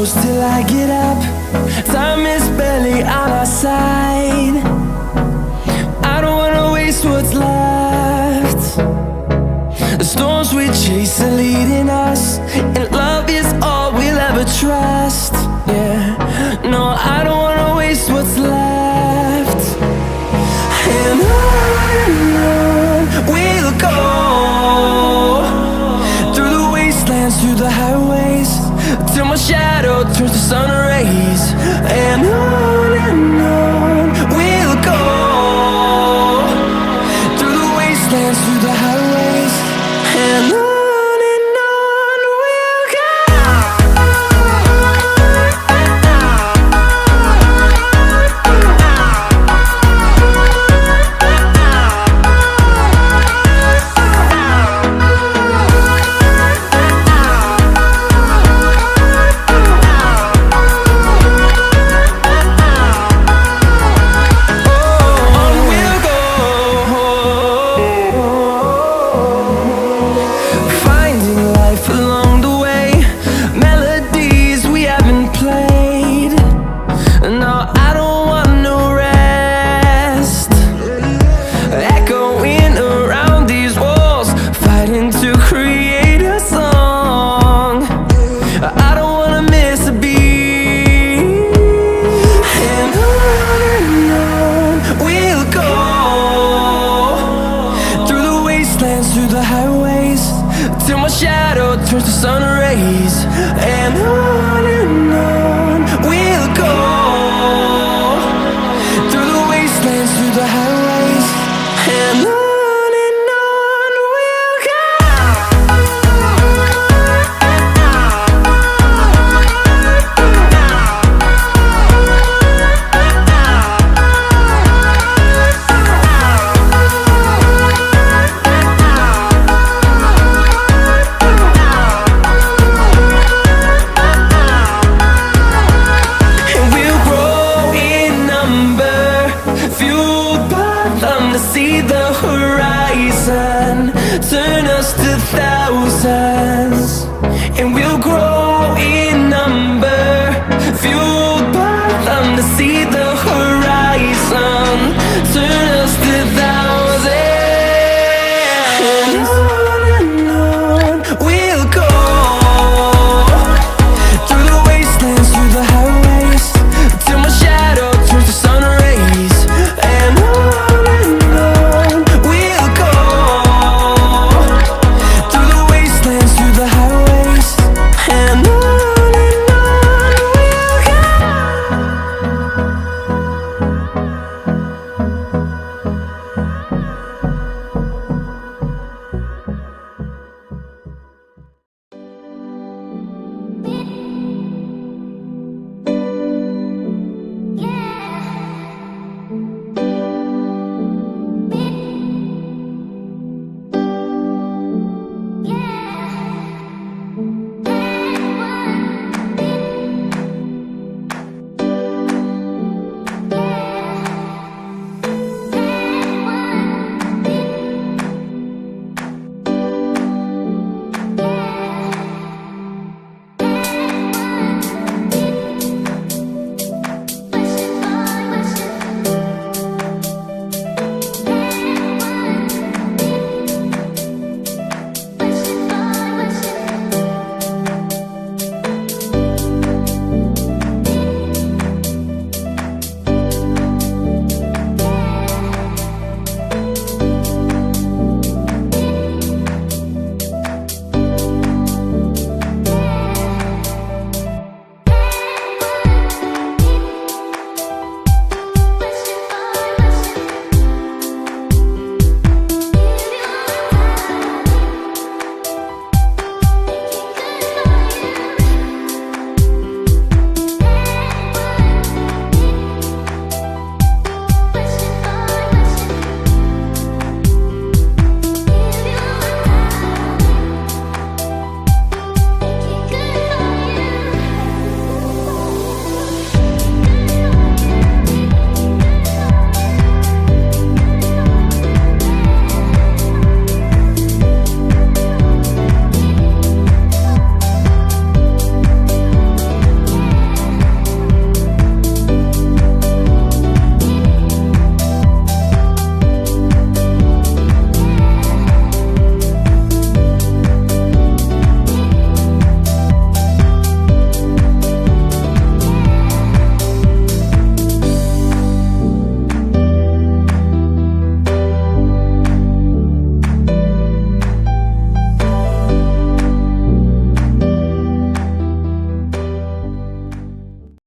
close till I get up. Time is barely on our side. I don't wanna waste what's left. The storms we chase are leading us, and love is all we'll ever trust. Yeah, no, I don't wanna waste what's left. And on we'll go, through the wastelands, through the highways, till my shadow turns to sun rays. And on we'll go, through the wastelands, through the highways, and on. Through the highways, till my shadow turns to sun rays. And on we'll go, through the wastelands, through the highways, and on. See the horizon, turn us to thousands.